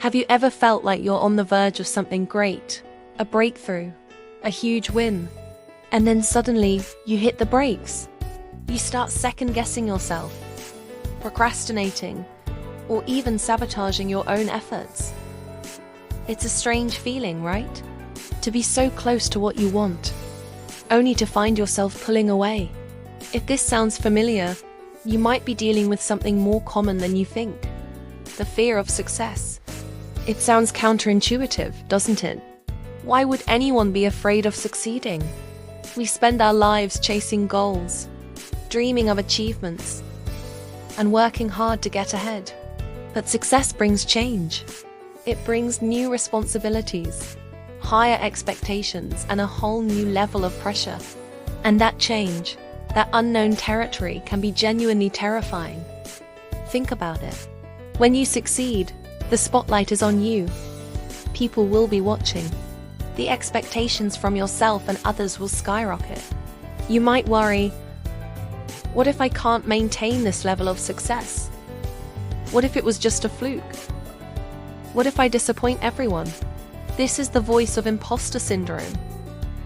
Have you ever felt like you're on the verge of something great, a breakthrough, a huge win, and then suddenly you hit the brakes? You start second-guessing yourself, procrastinating, or even sabotaging your own efforts. It's a strange feeling, right? To be so close to what you want, only to find yourself pulling away. If this sounds familiar, you might be dealing with something more common than you think. The fear of success. It sounds counterintuitive, doesn't it? Why would anyone be afraid of succeeding? We spend our lives chasing goals, dreaming of achievements, and working hard to get ahead. But success brings change. It brings new responsibilities, higher expectations, and a whole new level of pressure. And that change, that unknown territory, can be genuinely terrifying. Think about it. When you succeed, the spotlight is on you. People will be watching. The expectations from yourself and others will skyrocket. You might worry, what if I can't maintain this level of success? What if it was just a fluke? What if I disappoint everyone? This is the voice of imposter syndrome,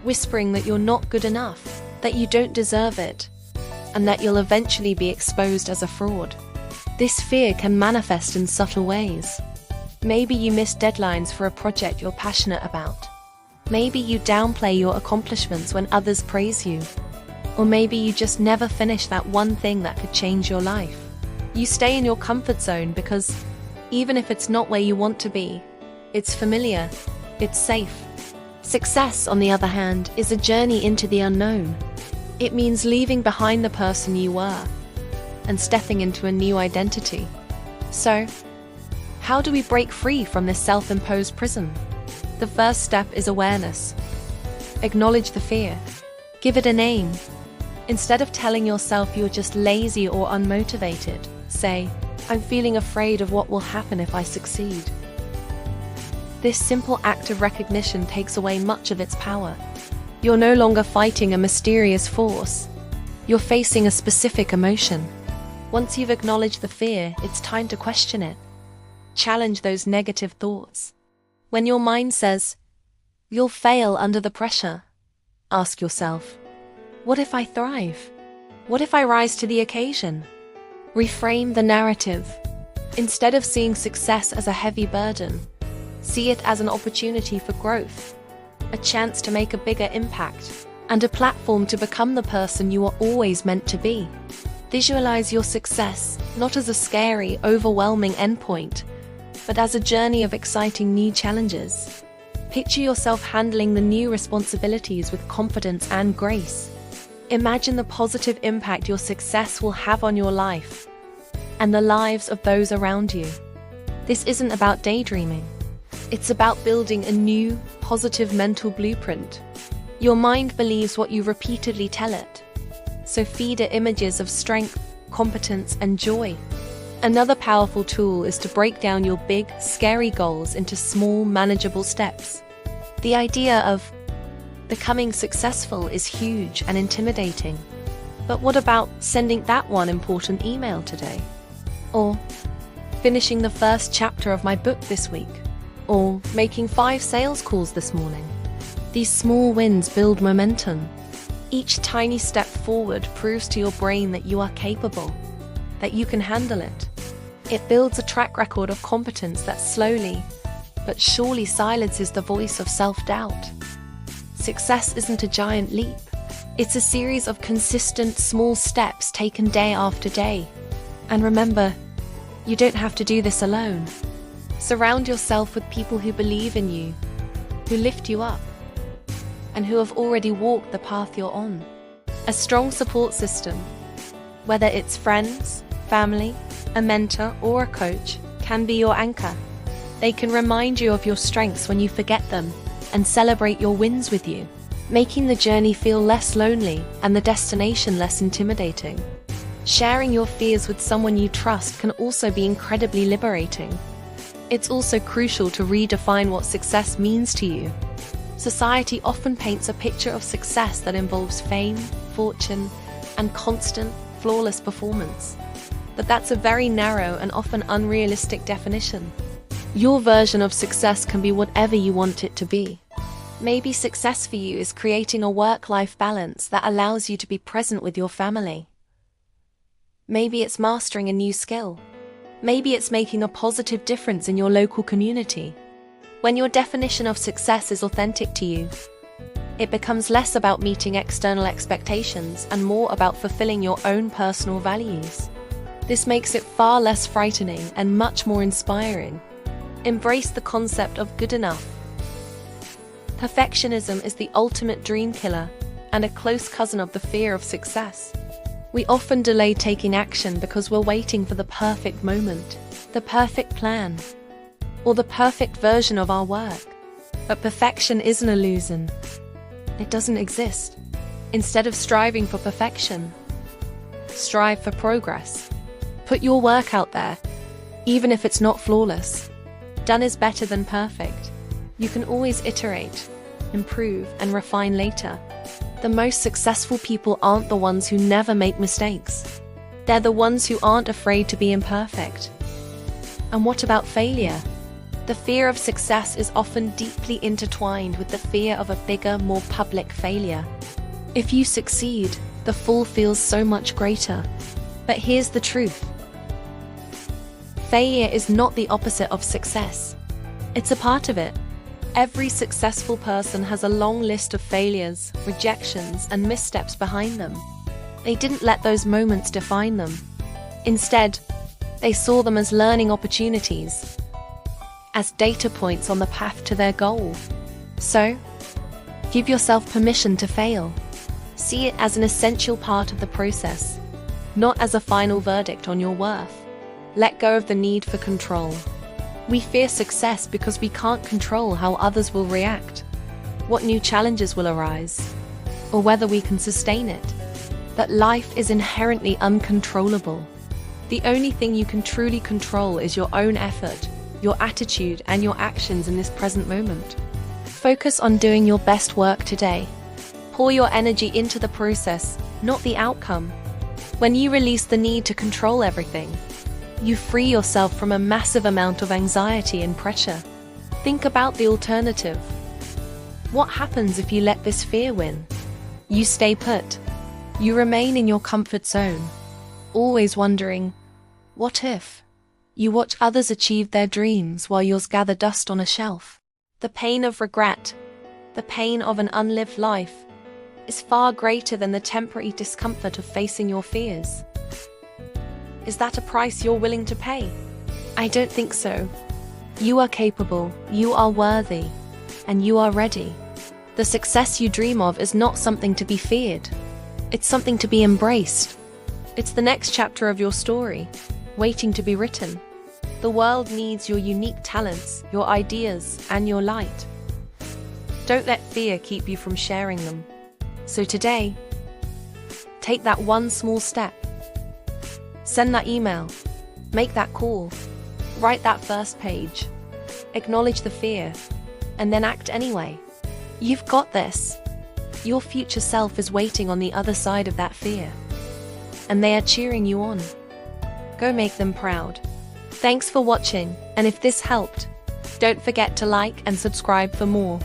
whispering that you're not good enough, that you don't deserve it, and that you'll eventually be exposed as a fraud. This fear can manifest in subtle ways. Maybe you miss deadlines for a project you're passionate about. Maybe you downplay your accomplishments when others praise you. Or maybe you just never finish that one thing that could change your life. You stay in your comfort zone because, even if it's not where you want to be, it's familiar, it's safe. Success, on the other hand, is a journey into the unknown. It means leaving behind the person you were and stepping into a new identity. So, how do we break free from this self-imposed prison? The first step is awareness. Acknowledge the fear. Give it a name. Instead of telling yourself you're just lazy or unmotivated, say, I'm feeling afraid of what will happen if I succeed. This simple act of recognition takes away much of its power. You're no longer fighting a mysterious force. You're facing a specific emotion. Once you've acknowledged the fear, it's time to question it. Challenge those negative thoughts. When your mind says, you'll fail under the pressure, ask yourself, what if I thrive? What if I rise to the occasion? Reframe the narrative. Instead of seeing success as a heavy burden, see it as an opportunity for growth, a chance to make a bigger impact, and a platform to become the person you are always meant to be. Visualize your success not as a scary, overwhelming endpoint, but as a journey of exciting new challenges. Picture yourself handling the new responsibilities with confidence and grace. Imagine the positive impact your success will have on your life and the lives of those around you. This isn't about daydreaming. It's about building a new, positive mental blueprint. Your mind believes what you repeatedly tell it, so feed it images of strength, competence, and joy. Another powerful tool is to break down your big, scary goals into small, manageable steps. The idea of becoming successful is huge and intimidating. But what about sending that one important email today? Or finishing the first chapter of my book this week? Or making 5 sales calls this morning? These small wins build momentum. Each tiny step forward proves to your brain that you are capable, that you can handle it. It builds a track record of competence that slowly, but surely silences the voice of self-doubt. Success isn't a giant leap. It's a series of consistent small steps taken day after day. And remember, you don't have to do this alone. Surround yourself with people who believe in you, who lift you up, and who have already walked the path you're on. A strong support system, whether it's friends, family, a mentor, or a coach, can be your anchor. They can remind you of your strengths when you forget them and celebrate your wins with you, making the journey feel less lonely and the destination less intimidating. Sharing your fears with someone you trust can also be incredibly liberating. It's also crucial to redefine what success means to you. Society often paints a picture of success that involves fame, fortune, and constant, flawless performance. But that's a very narrow and often unrealistic definition. Your version of success can be whatever you want it to be. Maybe success for you is creating a work-life balance that allows you to be present with your family. Maybe it's mastering a new skill. Maybe it's making a positive difference in your local community. When your definition of success is authentic to you, it becomes less about meeting external expectations and more about fulfilling your own personal values. This makes it far less frightening and much more inspiring. Embrace the concept of good enough. Perfectionism is the ultimate dream killer and a close cousin of the fear of success. We often delay taking action because we're waiting for the perfect moment, the perfect plan, or the perfect version of our work. But perfection is an illusion. It doesn't exist. Instead of striving for perfection, strive for progress. Put your work out there, even if it's not flawless. Done is better than perfect. You can always iterate, improve, and refine later. The most successful people aren't the ones who never make mistakes. They're the ones who aren't afraid to be imperfect. And what about failure? The fear of success is often deeply intertwined with the fear of a bigger, more public failure. If you succeed, the fall feels so much greater. But here's the truth. Failure is not the opposite of success. It's a part of it. Every successful person has a long list of failures, rejections, and missteps behind them. They didn't let those moments define them. Instead, they saw them as learning opportunities, as data points on the path to their goal. So, give yourself permission to fail. See it as an essential part of the process, not as a final verdict on your worth. Let go of the need for control. We fear success because we can't control how others will react, what new challenges will arise, or whether we can sustain it. But life is inherently uncontrollable. The only thing you can truly control is your own effort, your attitude, and your actions in this present moment. Focus on doing your best work today. Pour your energy into the process, not the outcome. When you release the need to control everything, you free yourself from a massive amount of anxiety and pressure. Think about the alternative. What happens if you let this fear win? You stay put. You remain in your comfort zone, always wondering, what if? You watch others achieve their dreams while yours gather dust on a shelf. The pain of regret, the pain of an unlived life, is far greater than the temporary discomfort of facing your fears. Is that a price you're willing to pay? I don't think so. You are capable, you are worthy, and you are ready. The success you dream of is not something to be feared. It's something to be embraced. It's the next chapter of your story, waiting to be written. The world needs your unique talents, your ideas, and your light. Don't let fear keep you from sharing them. So today, take that one small step. Send that email, make that call, write that first page, acknowledge the fear, and then act anyway. You've got this. Your future self is waiting on the other side of that fear, and they are cheering you on. Go make them proud. Thanks for watching, and if this helped, don't forget to like and subscribe for more.